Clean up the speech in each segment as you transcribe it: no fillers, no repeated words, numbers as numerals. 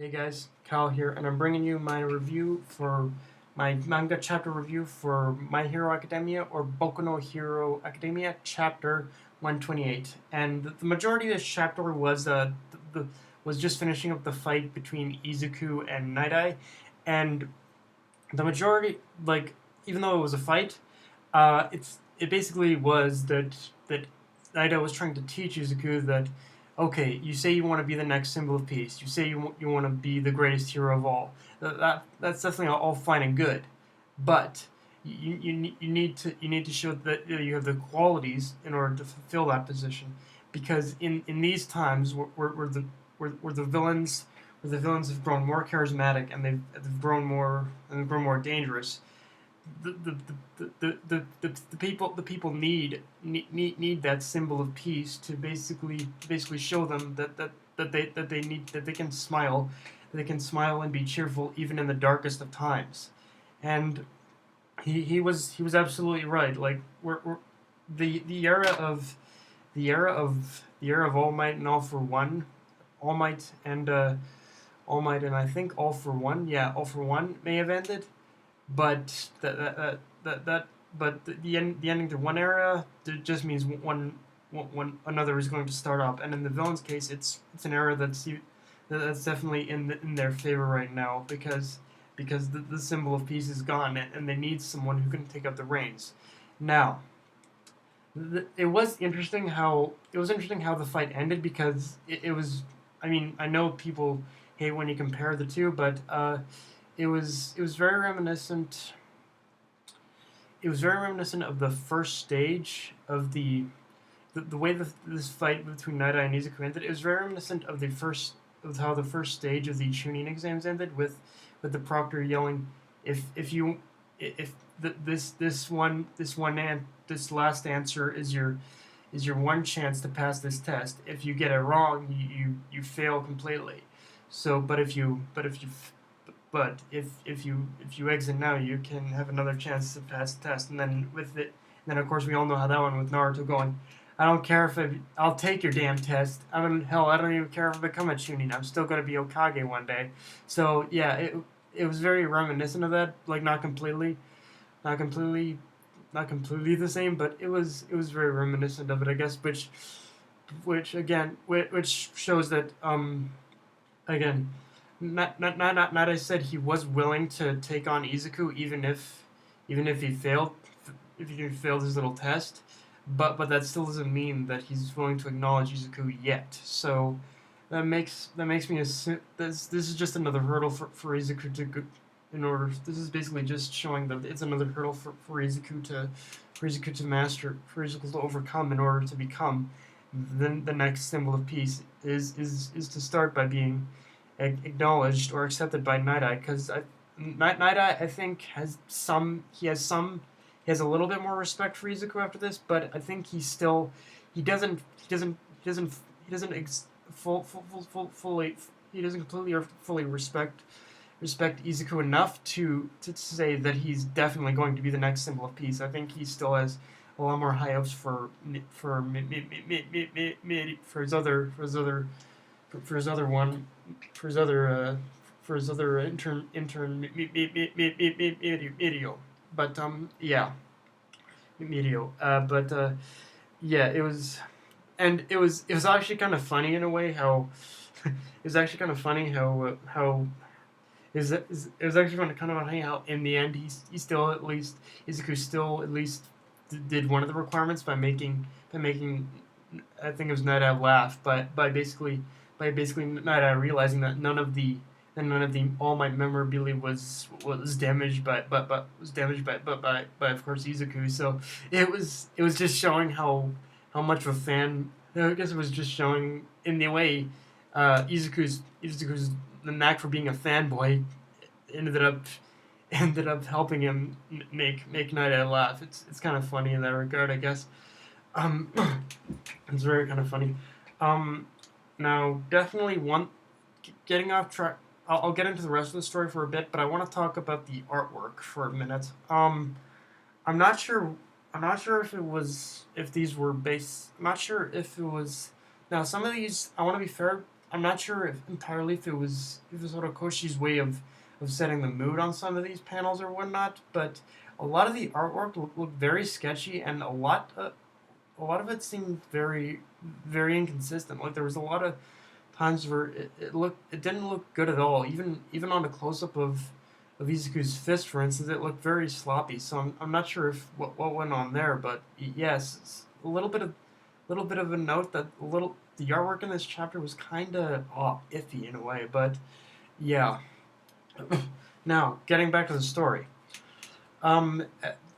Hey guys, Kyle here, and I'm bringing you my review for my manga chapter review for My Hero Academia or Boku no Hero Academia chapter 128. And the majority of this chapter was was just finishing up the fight between Izuku and Night Eye, and the majority, like, even though it was a fight, it basically was that Naida was trying to teach Izuku that, okay, you say you want to be the next symbol of peace. You say you want to be the greatest hero of all. That's definitely all fine and good, but you need to show that you have the qualities in order to fulfill that position, because in these times where the villains have grown more charismatic and they've grown more dangerous, the people need that symbol of peace to basically show them that they can smile, and be cheerful even in the darkest of times. And he was absolutely right. Like, we're the era of All Might and All for One, All Might and All Might and I think All for One, yeah, All for One may have ended, but the ending to one era just means one another is going to start up. And in the villain's case, it's an era that's definitely in their favor right now, because the symbol of peace is gone, and they need someone who can take up the reins. Now, it was interesting how the fight ended, because it was. I mean, I know people hate when you compare the two, but it was very reminiscent. It was very reminiscent of the first stage of the way this fight between Naida and Izuku ended. It was very reminiscent of how the first stage of the Chunin exams ended, with the proctor yelling, if this last answer is your one chance to pass this test. If you get it wrong, you fail completely. So, if you exit now, you can have another chance to pass the test. And then of course we all know how that one with Naruto going, I don't care I'll take your damn test. I don't even care if I become a Chunin. I'm still gonna be Okage one day. So yeah, it was very reminiscent of that. Like, not completely, not completely the same, but it was very reminiscent of it, I guess. Which shows that, again, not I said he was willing to take on Izuku, even if he failed his little test, but that still doesn't mean that he's willing to acknowledge Izuku yet. So that makes me assume this is just another hurdle for Izuku to go, in order. This is basically just showing that it's another hurdle for Izuku to master, for Izuku to overcome, in order to become the next symbol of peace, is to start by being acknowledged or accepted by Night Eye, because Night Eye, I think, he has a little bit more respect for Izuku after this, but I think he doesn't fully, he doesn't completely or fully respect Izuku enough to say that he's definitely going to be the next symbol of peace. I think he still has a lot more high hopes for his other one, for his other intern video. But yeah, video. But yeah, it was actually kind of funny in a way how it was actually kind of funny how it was actually kind of funny how in the end he still, at least Izuku still at least did one of the requirements by making I think it was Night Eye laugh, but by basically Night Eye realizing that none of the All Might memorabilia was damaged by of course Izuku. So it was just showing how much of a fan. I guess it was just showing, in the way, Izuku's the knack for being a fanboy ended up helping him make Night Eye laugh. It's kind of funny in that regard, I guess. Um, it's very kind of funny. Um, Now, definitely one, getting off track. I'll get into the rest of the story for a bit, but I want to talk about the artwork for a minute. I'm not sure. I'm not sure if these were based. I'm not sure if it was. Now, some of these, I want to be fair. I'm not sure if entirely if it was Horikoshi's way of setting the mood on some of these panels or whatnot, but a lot of the artwork looked very sketchy, and a lot of it seemed very inconsistent. Like there was a lot of times where it didn't look good at all. Even on a close up of Izuku's fist, for instance, it looked very sloppy. So I'm not sure if what went on there, but yes, it's a little bit of a note that the artwork in this chapter was kind of iffy in a way. But yeah. Now getting back to the story. Um,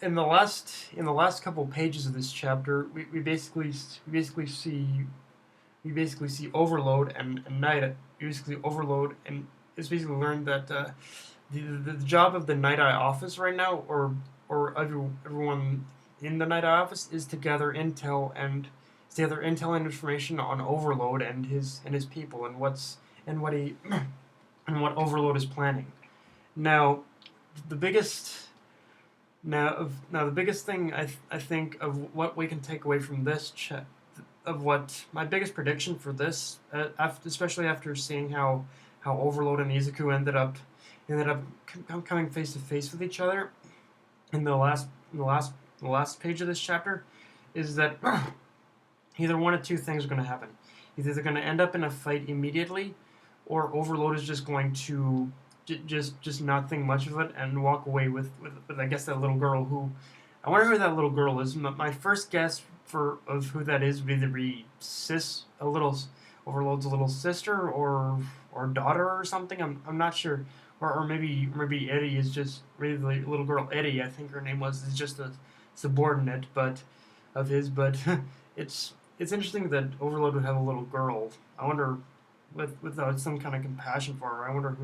in the last couple pages of this chapter, we basically see Overload and Night. We basically Overload and it's basically learned that the job of the Night Eye office right now, or everyone in the Night Eye office, is to gather intel and information on Overload and his people and what he and what Overload is planning. Now, the biggest now the biggest thing I think of what we can take away from this of what my biggest prediction for this, especially after seeing how Overload and Izuku ended up coming face to face with each other in the last page of this chapter, is that either one of two things are going to happen. Either they're going to end up in a fight immediately, or Overload is just going to just not think much of it and walk away with I guess that little girl who I wonder who that little girl is. My first guess of who that is would either be Overload's little sister or daughter or something. I'm not sure. Or maybe Eddie is just really the little girl Eddie, I think her name was, is just a subordinate of his. But it's interesting that Overload would have a little girl. I wonder with some kind of compassion for her. I wonder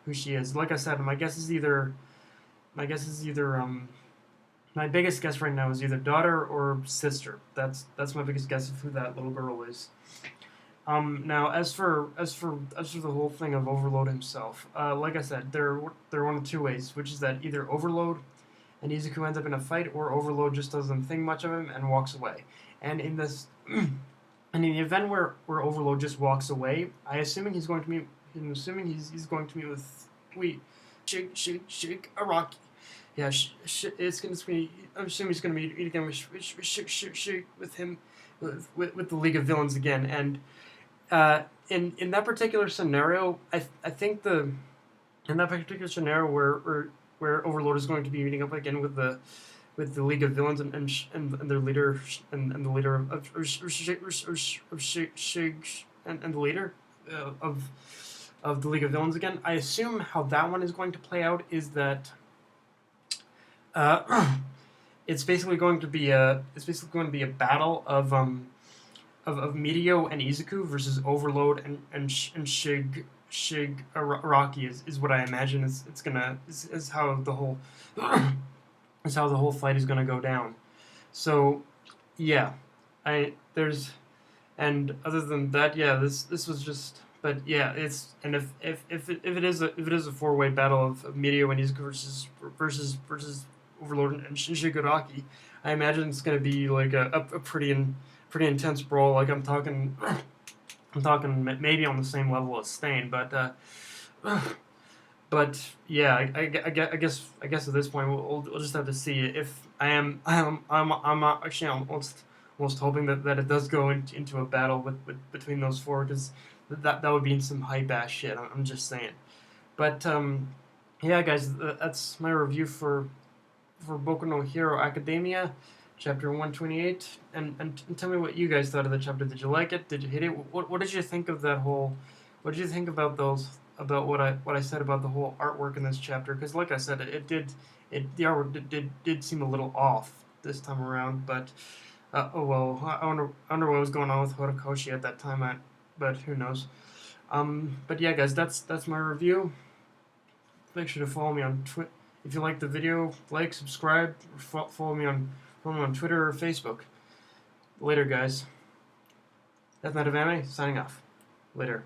who she is. Like I said, my biggest guess right now is either daughter or sister. That's my biggest guess of who that little girl is. Now, as for the whole thing of Overload himself, like I said, there are one of two ways, which is that either Overload and Izuku ends up in a fight, or Overload just doesn't think much of him and walks away. And in this, and in the event where Overload just walks away, I'm assuming he's going to meet with Shig Araki. Yeah, it's going to be. I'm assuming he's going to meet again with him, with the League of Villains again. And in that particular scenario, I think in that particular scenario where Overlord is going to be meeting up again with the League of Villains and their leader and the leader of Shig and the leader of the League of Villains again. I assume how that one is going to play out is that it's basically going to be a battle of Medio and Izuku versus Overload and Shig Araki is what I imagine is how the whole is how the whole fight is gonna go down. So yeah, and other than that, yeah, this was just. But yeah, it's and if it is a four-way battle of Medio and Izuku versus Overlord and Shigaraki, I imagine it's gonna be like a pretty intense brawl. Like I'm talking maybe on the same level as Stain, but yeah, I guess at this point we'll just have to see if I'm actually almost hoping that it does go into a battle between those four, because that would be some hype ass shit. I'm just saying. But yeah, guys, that's my review for Boku no Hero Academia, chapter 128. And tell me what you guys thought of the chapter. Did you like it? Did you hate it? What did you think of that whole? What did you think about what I said about the whole artwork in this chapter? Because like I said, the artwork did seem a little off this time around. But oh well, I wonder what was going on with Horikoshi at that time. But who knows? But yeah, guys, that's my review. Make sure to follow me on Twitter. If you like the video, like, subscribe, or follow me on Twitter or Facebook. Later, guys. Death Knight of Anime, signing off. Later.